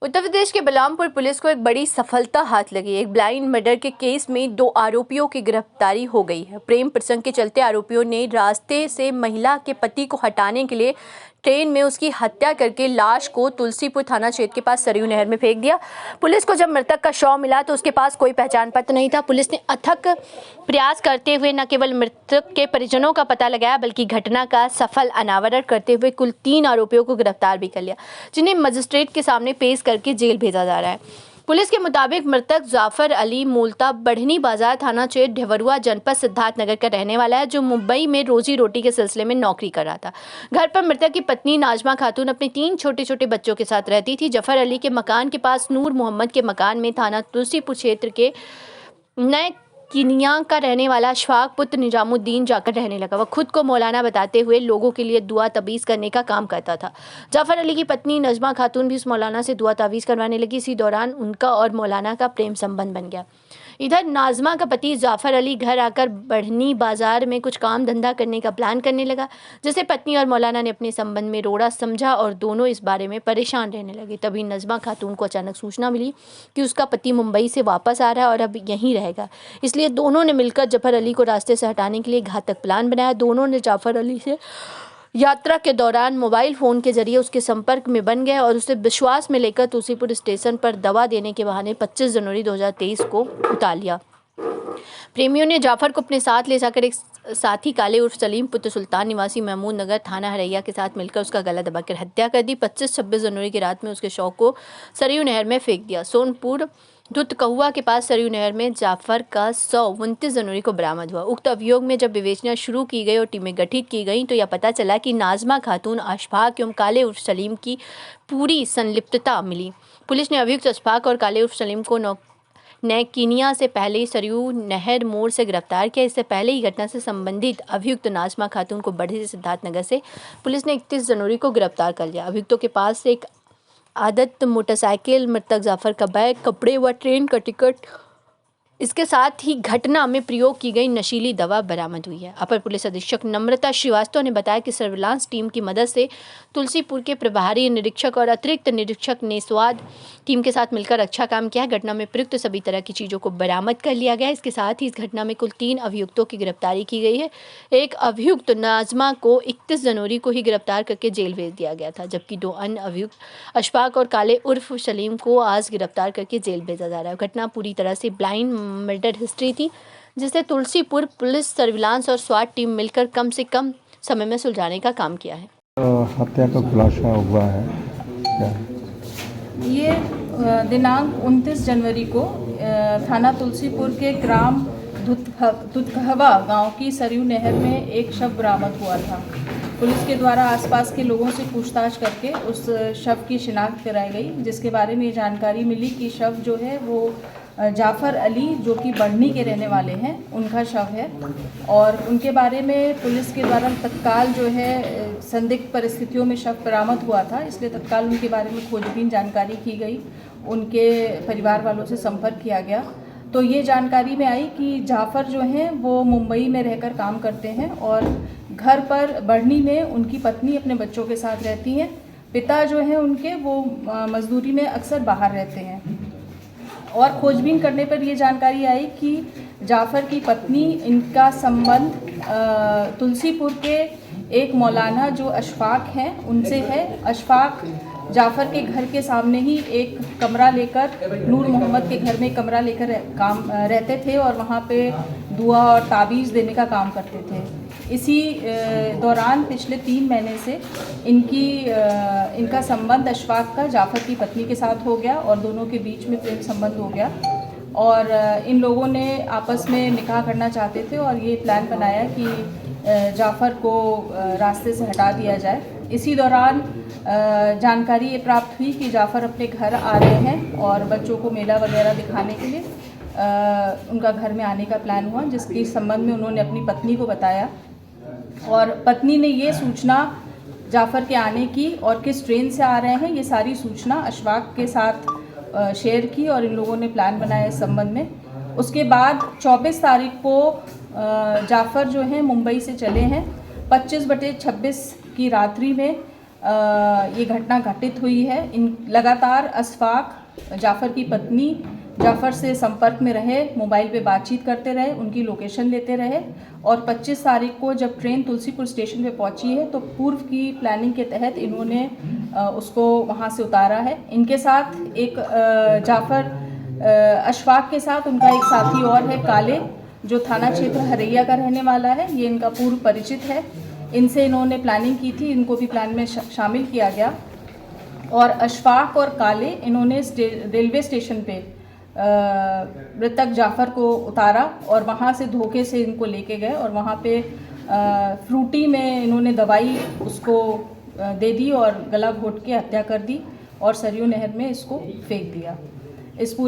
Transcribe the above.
उत्तर प्रदेश के बलरामपुर पुलिस को एक बड़ी सफलता हाथ लगी। एक ब्लाइंड मर्डर के केस में 2 आरोपियों की गिरफ्तारी हो गई है। प्रेम प्रसंग के चलते आरोपियों ने रास्ते से महिला के पति को हटाने के लिए ट्रेन में उसकी हत्या करके लाश को तुलसीपुर थाना क्षेत्र के पास सरयू नहर में फेंक दिया। पुलिस को जब मृतक का शव मिला तो उसके पास कोई पहचान पत्र नहीं था। पुलिस ने अथक प्रयास करते हुए न केवल मृतक के परिजनों का पता लगाया बल्कि घटना का सफल अनावरण करते हुए कुल 3 आरोपियों को गिरफ्तार भी कर लिया, जिन्हें मजिस्ट्रेट के सामने पेश करके जेल भेजा जा रहा है। पुलिस के मुताबिक मृतक जाफर अली मूलतः बढ़नी बाजार थाना क्षेत्र ढेवरुआ जनपद सिद्धार्थनगर का रहने वाला है, जो मुंबई में रोजी रोटी के सिलसिले में नौकरी कर रहा था। घर पर मृतक की पत्नी नाजमा खातून अपने 3 छोटे छोटे बच्चों के साथ रहती थी। जफर अली के मकान के पास नूर मोहम्मद के मकान में थाना तुलसीपुर क्षेत्र के नए किनिया का रहने वाला अशफाक पुत्र निजामुद्दीन जाकर रहने लगा। वह खुद को मौलाना बताते हुए लोगों के लिए दुआ तबीज़ करने का काम करता था। जाफर अली की पत्नी नजमा खातून भी उस मौलाना से दुआ तबीज़ करवाने लगी। इसी दौरान उनका और मौलाना का प्रेम संबंध बन गया। इधर नाजमा का पति जाफर अली घर आकर बढ़नी बाजार में कुछ काम धंधा करने का प्लान करने लगा, जिसे पत्नी और मौलाना ने अपने संबंध में रोड़ा समझा और दोनों इस बारे में परेशान रहने लगे। तभी नजमा खातून को अचानक सूचना मिली कि उसका पति मुंबई से वापस आ रहा है और अब यहीं रहेगा। इसलिए दोनों ने मिलकर जाफर अली को रास्ते से हटाने के लिए घातक प्लान बनाया। दोनों ने जाफर अली से यात्रा के दौरान मोबाइल फ़ोन के जरिए उसके संपर्क में बन गए और उसे विश्वास में लेकर तुलसीपुर स्टेशन पर दवा देने के बहाने 25 जनवरी 2023 को उतार लिया। प्रेमियों ने जाफर को अपने साथ ले जाकर एक साथी काले उर्फ सलीम पुत्र सुल्तान निवासी महमूद नगर थाना हरैया के साथ मिलकर उसका गला दबाकर हत्या कर दी। 25-26 जनवरी की रात में उसके शव को सरयू नहर में फेंक दिया। सोनपुर दुत कहुआ के पास सरयू नहर में जाफर का शव 29 जनवरी को बरामद हुआ। उक्त अभियोग में जब विवेचना शुरू की गई और टीमें गठित की गई तो यह पता चला कि नाजमा खातून अशफाक एवं काले उर्फ सलीम की पूरी संलिप्तता मिली। पुलिस ने अभियुक्त अशफाक और काले उर्फ सलीम को नैकिनिया से पहले सरयू नहर मोड़ से गिरफ्तार किया। इससे पहले ही घटना से संबंधित अभियुक्त नाजमा खातून को बढ़ी सिद्धार्थनगर से पुलिस ने 31 जनवरी को गिरफ्तार कर लिया। अभियुक्तों के पास से एक आदत मोटरसाइकिल, मृतक जाफर का बैग, कपड़े व ट्रेन का टिकट, इसके साथ ही घटना में प्रयोग की गई नशीली दवा बरामद हुई है। अपर पुलिस अधीक्षक नम्रता श्रीवास्तव ने बताया कि सर्विलांस टीम की मदद से तुलसीपुर के प्रभारी निरीक्षक और अतिरिक्त निरीक्षक ने स्वाद टीम के साथ मिलकर अच्छा काम किया है। घटना में प्रयुक्त सभी तरह की चीज़ों को बरामद कर लिया गया है। इसके साथ ही इस घटना में कुल 3 अभियुक्तों की गिरफ्तारी की गई है। एक अभियुक्त नाजमा को 31 जनवरी को ही गिरफ्तार करके जेल भेज दिया गया था, जबकि 2 अन्य अभियुक्त अशफाक और काले उर्फ सलीम को आज गिरफ्तार करके जेल भेजा जा रहा है। घटना पूरी तरह से ब्लाइंड मर्डर हिस्ट्री थी, जिसे तुलसीपुर पुलिस, सर्विलांस और स्वाट टीम मिलकर कम से कम समय में सुलझाने का काम किया है। हत्या का खुलासा हुआ है क्या? ये दिनांक 29 जनवरी को थाना तुलसीपुर के ग्राम दुधकहवा गांव की सरयू नहर में एक शव बरामद हुआ था। पुलिस के द्वारा आसपास के लोगों से पूछताछ करके उस शव की शिनाख्त कराई गई, जिसके बारे में जानकारी मिली कि शव जो है वो जाफर अली, जो कि बढ़नी के रहने वाले हैं, उनका शव है। और उनके बारे में पुलिस के द्वारा तत्काल जो है संदिग्ध परिस्थितियों में शव बरामद हुआ था, इसलिए तत्काल उनके बारे में खोजबीन जानकारी की गई। उनके परिवार वालों से संपर्क किया गया तो ये जानकारी में आई कि जाफ़र जो हैं वो मुंबई में रहकर काम करते हैं और घर पर बढ़नी में उनकी पत्नी अपने बच्चों के साथ रहती हैं। पिता जो हैं उनके वो मजदूरी में अक्सर बाहर रहते हैं। और खोजबीन करने पर ये जानकारी आई कि जाफ़र की पत्नी, इनका संबंध तुलसीपुर के एक मौलाना जो अशफाक हैं उनसे है। अशफाक जाफ़र के घर के सामने ही एक कमरा लेकर, नूर मोहम्मद के घर में कमरा लेकर रहते थे और वहाँ पे दुआ और ताबीज़ देने का काम करते थे। इसी दौरान पिछले 3 महीने से इनका संबंध अशफाक का जाफ़र की पत्नी के साथ हो गया और दोनों के बीच में प्रेम संबंध हो गया और इन लोगों ने आपस में निकाह करना चाहते थे और ये प्लान बनाया कि जाफ़र को रास्ते से हटा दिया जाए। इसी दौरान जानकारी ये प्राप्त हुई कि जाफ़र अपने घर आ रहे हैं और बच्चों को मेला वगैरह दिखाने के लिए उनका घर में आने का प्लान हुआ, जिसके संबंध में उन्होंने अपनी पत्नी को बताया और पत्नी ने ये सूचना जाफ़र के आने की और किस ट्रेन से आ रहे हैं ये सारी सूचना अशफाक के साथ शेयर की और इन लोगों ने प्लान बनाया इस संबंध में। उसके बाद 24 तारीख को जाफ़र जो हैं मुंबई से चले हैं। 25/26 की रात्रि में ये घटना घटित हुई है। इन लगातार अशफाक जाफ़र की पत्नी जाफ़र से संपर्क में रहे, मोबाइल पे बातचीत करते रहे, उनकी लोकेशन लेते रहे और 25 तारीख को जब ट्रेन तुलसीपुर स्टेशन पे पहुंची है तो पूर्व की प्लानिंग के तहत इन्होंने उसको वहां से उतारा है। इनके साथ एक अशफाक के साथ उनका एक साथी और है काले, जो थाना क्षेत्र हरैया का रहने वाला है। ये इनका पूर्व परिचित है। इनसे इन्होंने प्लानिंग की थी, इनको भी प्लान में शामिल किया गया और अशफाक और काले इन्होंने रेलवे स्टेशन पे मृतक जाफ़र को उतारा और वहाँ से धोखे से इनको लेके गए और वहाँ पे फ्रूटी में इन्होंने दवाई उसको दे दी और गला घोट के हत्या कर दी और सरयू नहर में इसको फेंक दिया। इस